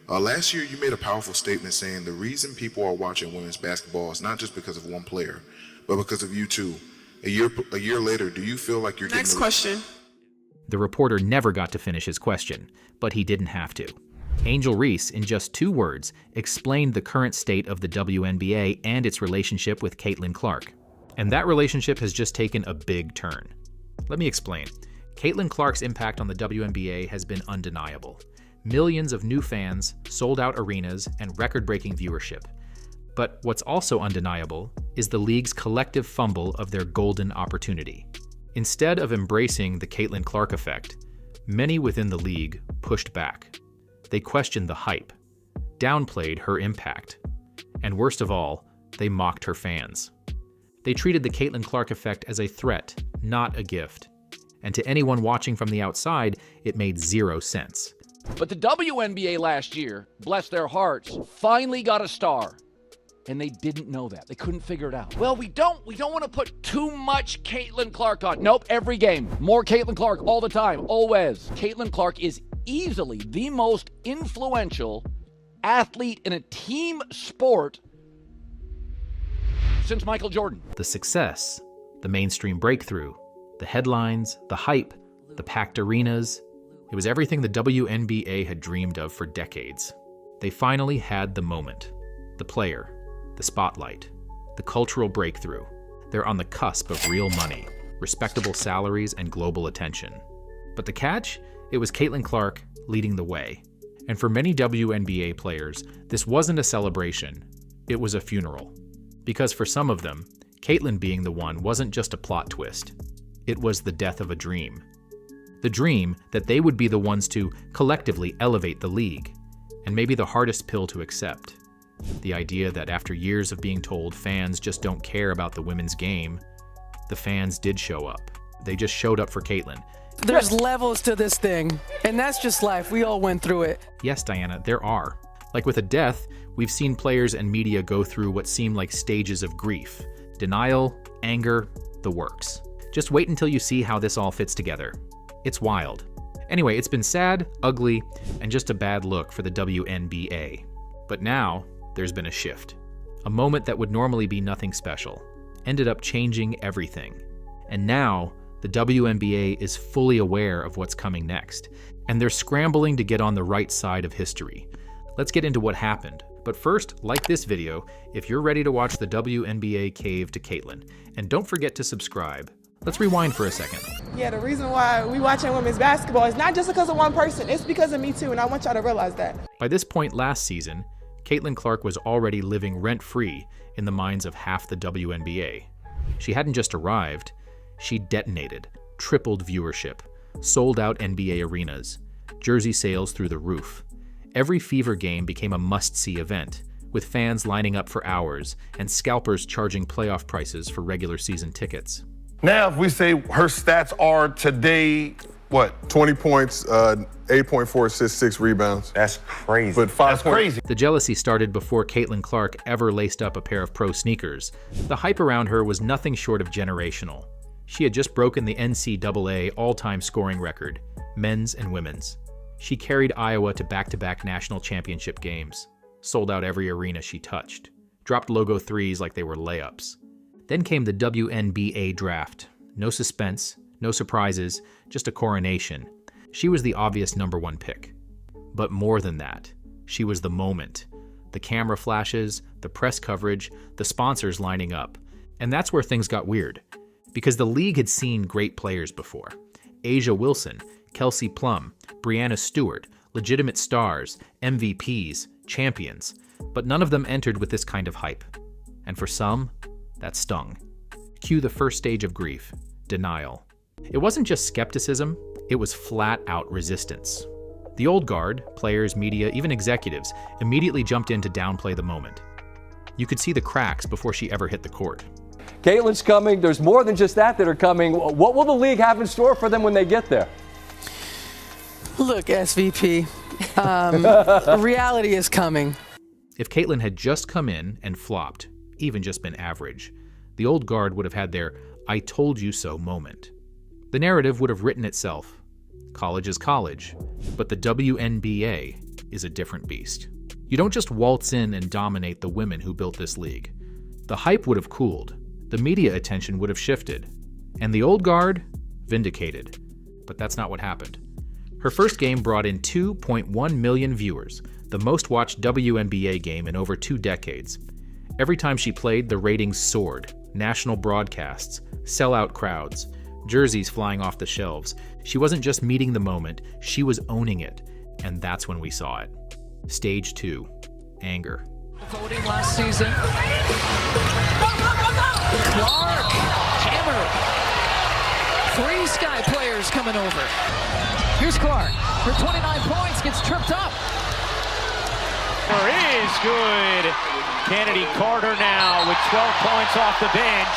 Last year, you made a powerful statement saying the reason people are watching women's basketball is not just because of one player, but because of you too. A year later, do you feel like you're Next question. The reporter never got to finish his question, but he didn't have to. Angel Reese, in just 2 words, explained the current state of the WNBA and its relationship with Caitlin Clark. And that relationship has just taken a big turn. Let me explain. Caitlin Clark's impact on the WNBA has been undeniable. Millions of new fans, sold-out arenas, and record-breaking viewership. But what's also undeniable is the league's collective fumble of their golden opportunity. Instead of embracing the Caitlin Clark effect, many within the league pushed back. They questioned the hype, downplayed her impact, and worst of all, they mocked her fans. They treated the Caitlin Clark effect as a threat, not a gift. And to anyone watching from the outside, it made 0 sense. But the WNBA last year, bless their hearts, finally got a star. And they didn't know that. They couldn't figure it out. Well, we don't want to put too much Caitlin Clark on. Nope, every game. More Caitlin Clark all the time, always. Caitlin Clark is easily the most influential athlete in a team sport since Michael Jordan. The success, the mainstream breakthrough, the headlines, the hype, the packed arenas, it was everything the WNBA had dreamed of for decades. They finally had the moment, the player, the spotlight, the cultural breakthrough. They're on the cusp of real money, respectable salaries, and global attention. But the catch? It was Caitlin Clark leading the way. And for many WNBA players, this wasn't a celebration, it was a funeral. Because for some of them, Caitlin being the one wasn't just a plot twist. It was the death of a dream. The dream that they would be the ones to collectively elevate the league, and maybe the hardest pill to accept. The idea that after years of being told fans just don't care about the women's game, the fans did show up. They just showed up for Caitlin. There's levels to this thing, and that's just life. We all went through it. Yes, Diana, there are. Like with a death, we've seen players and media go through what seem like stages of grief. Denial, anger, the works. Just wait until you see how this all fits together. It's wild. Anyway, it's been sad, ugly, and just a bad look for the WNBA. But now, there's been a shift. A moment that would normally be nothing special ended up changing everything. And now, the WNBA is fully aware of what's coming next, and they're scrambling to get on the right side of history. Let's get into what happened. But first, like this video if you're ready to watch the WNBA cave to Caitlin. And don't forget to subscribe. Let's rewind for a second. Yeah, the reason why we watching women's basketball is not just because of one person. It's because of me too, and I want y'all to realize that. By this point last season, Caitlin Clark was already living rent-free in the minds of half the WNBA. She hadn't just arrived, she detonated, tripled viewership, sold out NBA arenas, jersey sales through the roof. Every Fever game became a must-see event, with fans lining up for hours and scalpers charging playoff prices for regular season tickets. Now, if we say her stats are today, what? 20 points, 8.4 assists, 6 rebounds. That's crazy. But 5 That's crazy. The jealousy started before Caitlin Clark ever laced up a pair of pro sneakers. The hype around her was nothing short of generational. She had just broken the NCAA all-time scoring record, men's and women's. She carried Iowa to back-to-back national championship games, sold out every arena she touched, dropped logo threes like they were layups. Then came the WNBA draft. No suspense, no surprises, just a coronation. She was the obvious #1 pick. But more than that, she was the moment. The camera flashes, the press coverage, the sponsors lining up. And that's where things got weird. Because the league had seen great players before. Asia Wilson, Kelsey Plum, Brianna Stewart, legitimate stars, MVPs, champions. But none of them entered with this kind of hype. And for some, that stung. Cue the first stage of grief, denial. It wasn't just skepticism, it was flat-out resistance. The old guard, players, media, even executives, immediately jumped in to downplay the moment. You could see the cracks before she ever hit the court. Caitlin's coming. There's more than just that are coming. What will the league have in store for them when they get there? Look, SVP, reality is coming. If Caitlin had just come in and flopped, even just been average, the old guard would have had their "I told you so" moment. The narrative would have written itself. College is college, but the WNBA is a different beast. You don't just waltz in and dominate the women who built this league. The hype would have cooled, the media attention would have shifted, and the old guard vindicated. But that's not what happened. Her first game brought in 2.1 million viewers, the most watched WNBA game in over 2 decades. Every time she played, the ratings soared. National broadcasts, sellout crowds, jerseys flying off the shelves. She wasn't just meeting the moment, she was owning it. And that's when we saw it. Stage 2, anger. Voting last season. Clark, hammer. 3 Sky players coming over. Here's Clark. Her 29 points gets tripped up. Is good. Kennedy Carter now with 12 points off the bench.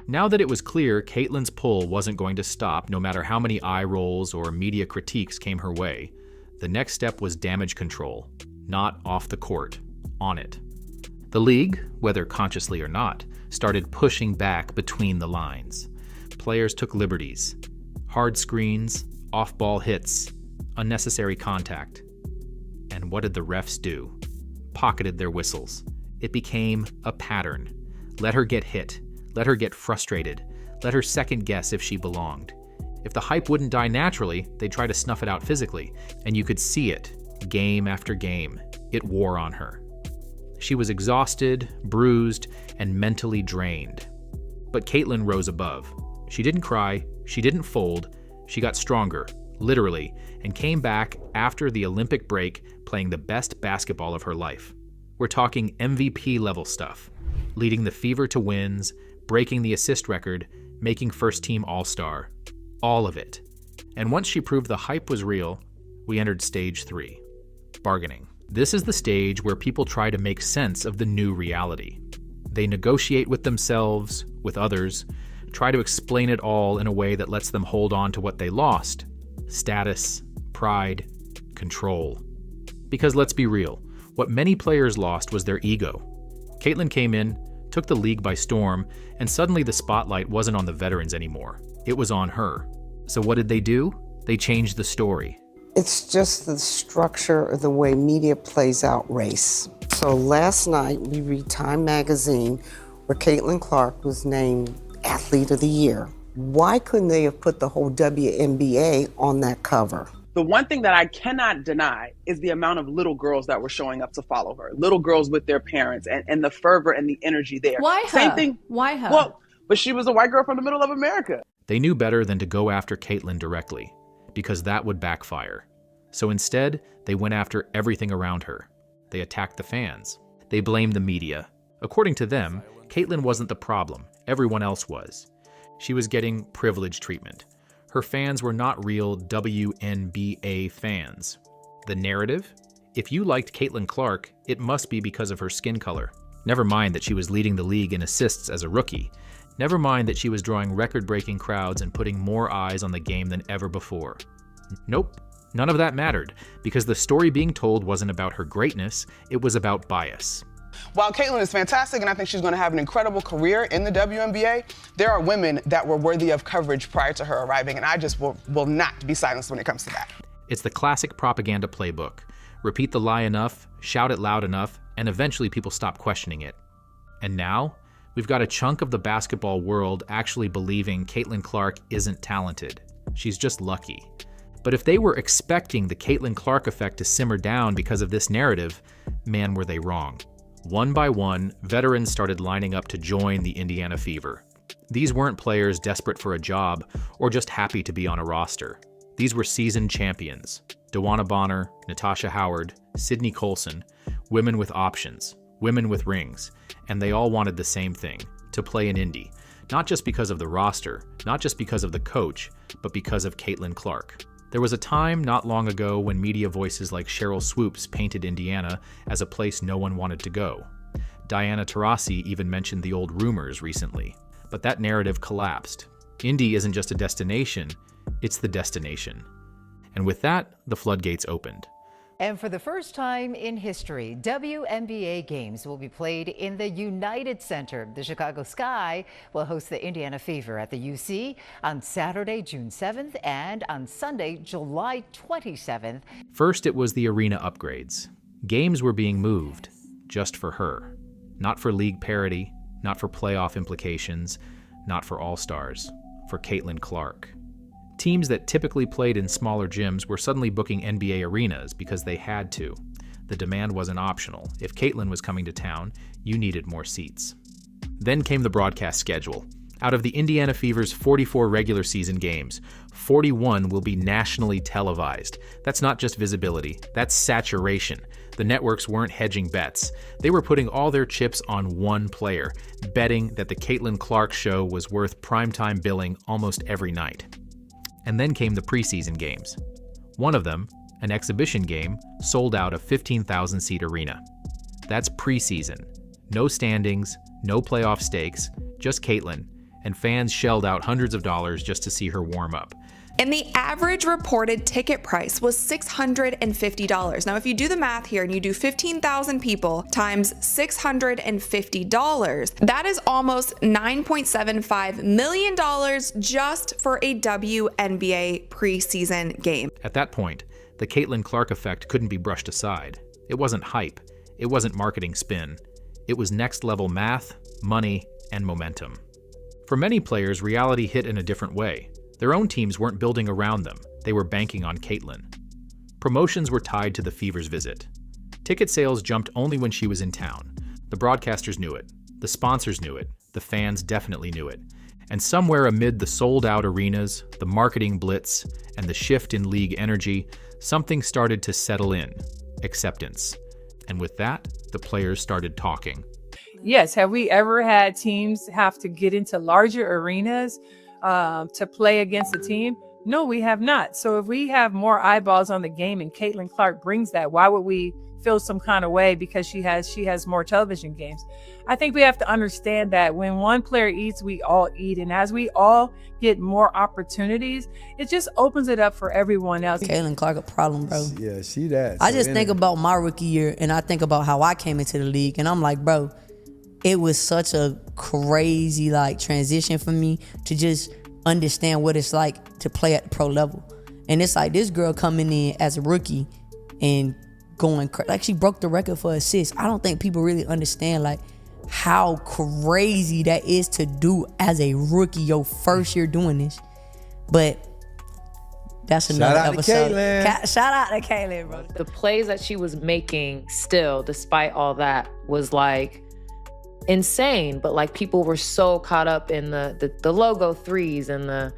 Now that it was clear Caitlin's pull wasn't going to stop no matter how many eye rolls or media critiques came her way, the next step was damage control, not off the court, on it. The league, whether consciously or not, started pushing back between the lines. Players took liberties, hard screens, off-ball hits, unnecessary contact. And what did the refs do? Pocketed their whistles. It became a pattern. Let her get hit. Let her get frustrated. Let her second guess if she belonged. If the hype wouldn't die naturally, they'd try to snuff it out physically, and you could see it, game after game. It wore on her. She was exhausted, bruised, and mentally drained. But Caitlin rose above. She didn't cry, she didn't fold, she got stronger, literally, and came back after the Olympic break playing the best basketball of her life. We're talking MVP level stuff, leading the Fever to wins, breaking the assist record, making first team All-Star. All of it. And once she proved the hype was real, we entered stage 3, bargaining. This is the stage where people try to make sense of the new reality. They negotiate with themselves, with others, try to explain it all in a way that lets them hold on to what they lost: status, pride, control. Because let's be real, what many players lost was their ego. Caitlin came in, took the league by storm, and suddenly the spotlight wasn't on the veterans anymore. It was on her. So what did they do? They changed the story. It's just the structure of the way media plays out race. So last night we read Time magazine where Caitlin Clark was named Athlete of the Year. Why couldn't they have put the whole WNBA on that cover? The one thing that I cannot deny is the amount of little girls that were showing up to follow her. Little girls with their parents and the fervor and the energy there. Why her? Same thing. Why her? Well, but she was a white girl from the middle of America. They knew better than to go after Caitlin directly, because that would backfire. So instead, they went after everything around her. They attacked the fans. They blamed the media. According to them, Caitlin wasn't the problem. Everyone else was. She was getting privileged treatment. Her fans were not real WNBA fans. The narrative? If you liked Caitlin Clark, it must be because of her skin color. Never mind that she was leading the league in assists as a rookie. Never mind that she was drawing record-breaking crowds and putting more eyes on the game than ever before. Nope, none of that mattered, because the story being told wasn't about her greatness, it was about bias. While Caitlin is fantastic and I think she's going to have an incredible career in the WNBA, there are women that were worthy of coverage prior to her arriving, and I just will not be silenced when it comes to that. It's the classic propaganda playbook. Repeat the lie enough, shout it loud enough, and eventually people stop questioning it. And now, we've got a chunk of the basketball world actually believing Caitlin Clark isn't talented. She's just lucky. But if they were expecting the Caitlin Clark effect to simmer down because of this narrative, man, were they wrong. One by one, veterans started lining up to join the Indiana Fever. These weren't players desperate for a job or just happy to be on a roster. These were seasoned champions. DeWanna Bonner, Natasha Howard, Sydney Colson, women with options, women with rings, and they all wanted the same thing, to play in Indy. Not just because of the roster, not just because of the coach, but because of Caitlin Clark. There was a time not long ago when media voices like Cheryl Swoops painted Indiana as a place no one wanted to go. Diana Taurasi even mentioned the old rumors recently. But that narrative collapsed. Indy isn't just a destination, it's the destination. And with that, the floodgates opened. And for the first time in history, WNBA games will be played in the United Center. The Chicago Sky will host the Indiana Fever at the UC on Saturday, June 7th, and on Sunday, July 27th. First, it was the arena upgrades. Games were being moved just for her. Not for league parity, not for playoff implications, not for all-stars, for Caitlin Clark. Teams that typically played in smaller gyms were suddenly booking NBA arenas because they had to. The demand wasn't optional. If Caitlin was coming to town, you needed more seats. Then came the broadcast schedule. Out of the Indiana Fever's 44 regular season games, 41 will be nationally televised. That's not just visibility, that's saturation. The networks weren't hedging bets. They were putting all their chips on one player, betting that the Caitlin Clark show was worth primetime billing almost every night. And then came the preseason games. One of them, an exhibition game, sold out a 15,000-seat arena. That's preseason. No standings, no playoff stakes, just Caitlin, and fans shelled out hundreds of dollars just to see her warm up. And the average reported ticket price was $650. Now, if you do the math here and you do 15,000 people times $650, that is almost $9.75 million just for a WNBA preseason game. At that point, the Caitlin Clark effect couldn't be brushed aside. It wasn't hype. It wasn't marketing spin. It was next-level math, money, and momentum. For many players, reality hit in a different way. Their own teams weren't building around them. They were banking on Caitlin. Promotions were tied to the Fever's visit. Ticket sales jumped only when she was in town. The broadcasters knew it. The sponsors knew it. The fans definitely knew it. And somewhere amid the sold-out arenas, the marketing blitz, and the shift in league energy, something started to settle in. Acceptance. And with that, the players started talking. Yes, have we ever had teams have to get into larger arenas to play against a team? No, we have not. So if we have more eyeballs on the game and Caitlin Clark brings that, why would we feel some kind of way because she has more television games? I think we have to understand that when one player eats, we all eat. And as we all get more opportunities, it just opens it up for everyone else. Caitlin Clark a problem, bro. Yeah, she that. I just think about my rookie year and I think about how I came into the league and I'm like, bro, it was such a crazy transition for me to just understand what it's like to play at the pro level. And it's like this girl coming in as a rookie and going she broke the record for assists. I don't think people really understand how crazy that is to do as a rookie, your first year doing this. But that's another episode. Shout out to Caitlin, bro. The plays that she was making still, despite all that, was insane, but people were so caught up in the logo threes and the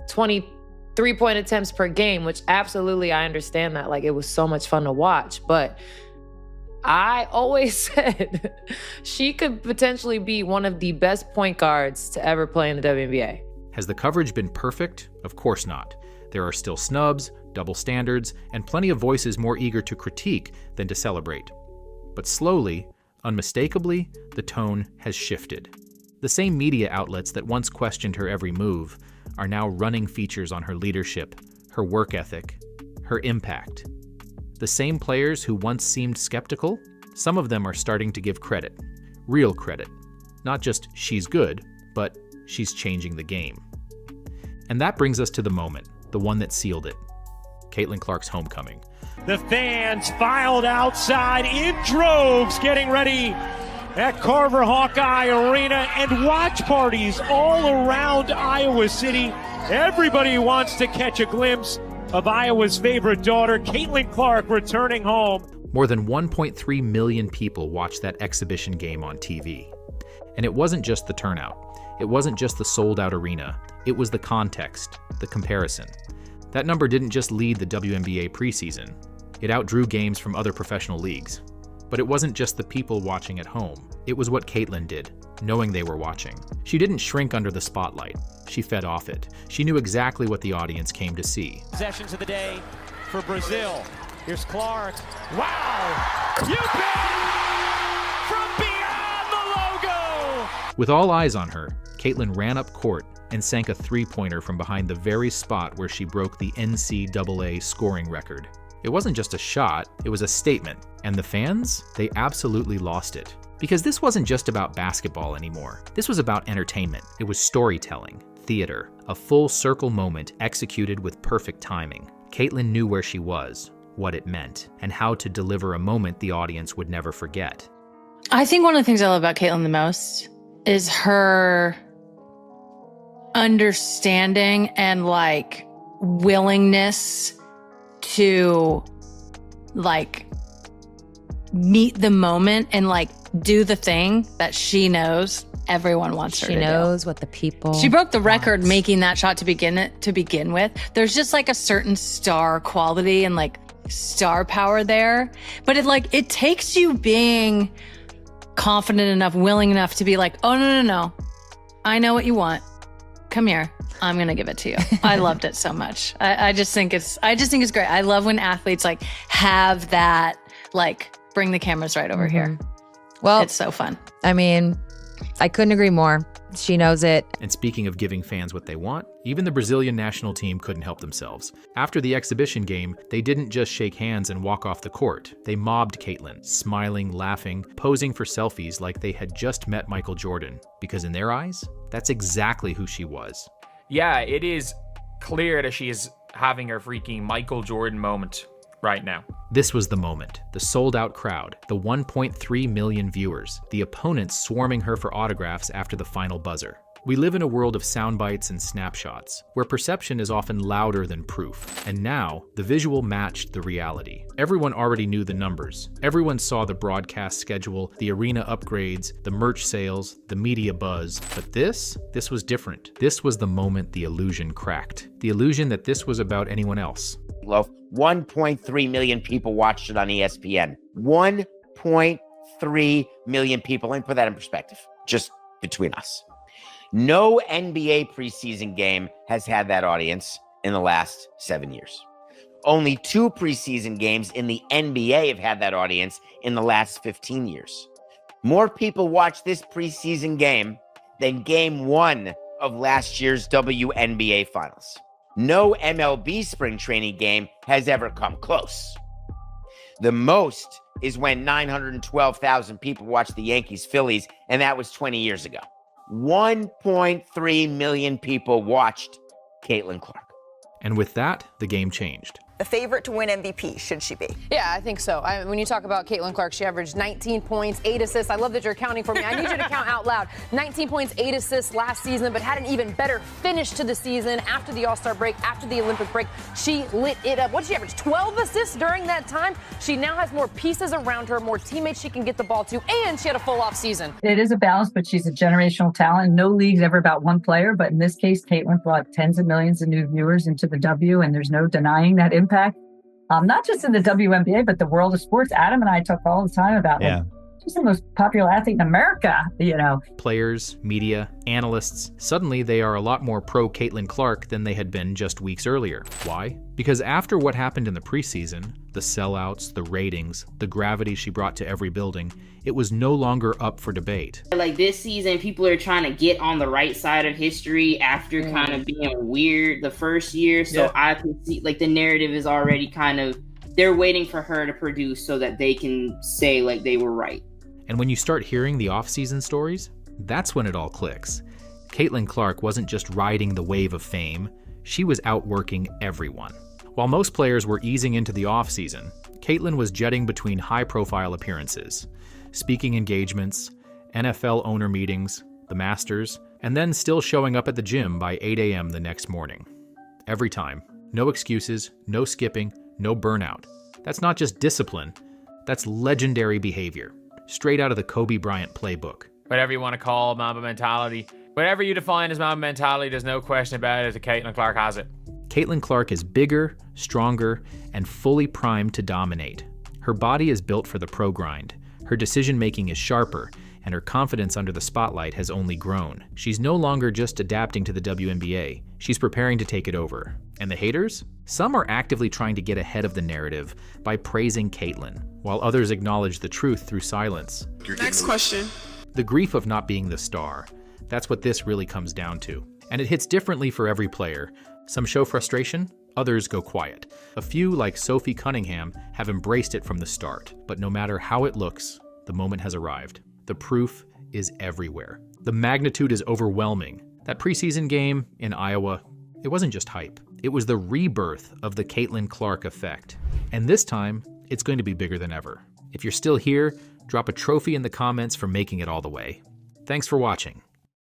23-point attempts per game, which absolutely I understand that. It was so much fun to watch, but I always said she could potentially be one of the best point guards to ever play in the WNBA. Has the coverage been perfect? Of course not. There are still snubs, double standards, and plenty of voices more eager to critique than to celebrate. But slowly, unmistakably, the tone has shifted. The same media outlets that once questioned her every move are now running features on her leadership, her work ethic, her impact. The same players who once seemed skeptical, some of them are starting to give credit, real credit. Not just she's good, but she's changing the game. And that brings us to the moment, the one that sealed it, Caitlin Clark's homecoming. The fans filed outside in droves, getting ready at Carver Hawkeye Arena, and watch parties all around Iowa City. Everybody wants to catch a glimpse of Iowa's favorite daughter, Caitlin Clark, returning home. More than 1.3 million people watched that exhibition game on TV. And it wasn't just the turnout. It wasn't just the sold-out arena. It was the context, the comparison. That number didn't just lead the WNBA preseason. It outdrew games from other professional leagues. But it wasn't just the people watching at home. It was what Caitlin did, knowing they were watching. She didn't shrink under the spotlight. She fed off it. She knew exactly what the audience came to see. Possessions of the day for Brazil. Here's Clark. Wow! You bet! From beyond the logo! With all eyes on her, Caitlin ran up court and sank a three-pointer from behind the very spot where she broke the NCAA scoring record. It wasn't just a shot, it was a statement. And the fans, they absolutely lost it. Because this wasn't just about basketball anymore. This was about entertainment. It was storytelling, theater, a full circle moment executed with perfect timing. Caitlin knew where she was, what it meant, and how to deliver a moment the audience would never forget. I think one of the things I love about Caitlin the most is her understanding and like willingness to like meet the moment and like do the thing that she knows everyone wants her to do. She knows what the people She broke the record want. making that shot to begin with. There's just like a certain star quality and like star power there. But it takes you being confident enough, willing enough to be like, oh no. I know what you want. Come here. I'm gonna give it to you. I loved it so much. I just think it's great. I love when athletes like have that, like bring the cameras right over here. Well, it's so fun. I mean, I couldn't agree more. She knows it. And speaking of giving fans what they want, even the Brazilian national team couldn't help themselves. After the exhibition game, they didn't just shake hands and walk off the court. They mobbed Caitlin, smiling, laughing, posing for selfies like they had just met Michael Jordan. Because in their eyes, that's exactly who she was. Yeah, it is clear that she is having her freaking Michael Jordan moment right now. This was the moment. The sold-out crowd, the 1.3 million viewers, the opponents swarming her for autographs after the final buzzer. We live in a world of soundbites and snapshots, where perception is often louder than proof. And now, the visual matched the reality. Everyone already knew the numbers. Everyone saw the broadcast schedule, the arena upgrades, the merch sales, the media buzz. But this was different. This was the moment the illusion cracked. The illusion that this was about anyone else. 1.3 million people watched it on ESPN. 1.3 million people. Let me put that in perspective, just between us. No NBA preseason game has had that audience in the last 7 years. Only 2 preseason games in the NBA have had that audience in the last 15 years. More people watched this preseason game than game 1 of last year's WNBA Finals. No MLB spring training game has ever come close. The most is when 912,000 people watched the Yankees-Phillies, and that was 20 years ago. 1.3 million people watched Caitlin Clark. And with that, the game changed. The favorite to win MVP, should she be? Yeah, I think so. When you talk about Caitlin Clark, she averaged 19 points, 8 assists. I love that you're counting for me. I need you to count out loud. 19 points, 8 assists last season, but had an even better finish to the season after the All-Star break, after the Olympic break. She lit it up. What did she average? 12 assists during that time? She now has more pieces around her, more teammates she can get the ball to, and she had a full off season. It is a balance, but she's a generational talent. No league's ever about one player, but in this case, Caitlin brought tens of millions of new viewers into the W, and there's no denying that impact. Not just in the WNBA, but the world of sports. Adam and I talk all the time about she's the most popular athlete in America, Players, media, analysts, suddenly they are a lot more pro Caitlin Clark than they had been just weeks earlier. Why? Because after what happened in the preseason, the sellouts, the ratings, the gravity she brought to every building, it was no longer up for debate. Like this season, people are trying to get on the right side of history after kind of being weird the first year. So I can see like the narrative is already kind of, they're waiting for her to produce so that they can say like they were right. And when you start hearing the off-season stories, that's when it all clicks. Caitlin Clark wasn't just riding the wave of fame, she was outworking everyone. While most players were easing into the off-season, Caitlin was jetting between high-profile appearances, speaking engagements, NFL owner meetings, the Masters, and then still showing up at the gym by 8 a.m. the next morning. Every time. No excuses, no skipping, no burnout. That's not just discipline, that's legendary behavior. Straight out of the Kobe Bryant playbook. Whatever you want to call Mamba mentality. Whatever you define as Mamba mentality, there's no question about it that Caitlin Clark has it. Caitlin Clark is bigger, stronger, and fully primed to dominate. Her body is built for the pro grind. Her decision-making is sharper, and her confidence under the spotlight has only grown. She's no longer just adapting to the WNBA. She's preparing to take it over. And the haters? Some are actively trying to get ahead of the narrative by praising Caitlin, while others acknowledge the truth through silence. Next question. The grief of not being the star. That's what this really comes down to. And it hits differently for every player. Some show frustration, Others go quiet. A few, like Sophie Cunningham, have embraced it from the start. But no matter how it looks, the moment has arrived. The proof is everywhere. The magnitude is overwhelming. That preseason game in Iowa, it wasn't just hype. It was the rebirth of the Caitlin Clark effect. And this time, it's going to be bigger than ever. If you're still here, drop a trophy in the comments for making it all the way. Thanks for watching.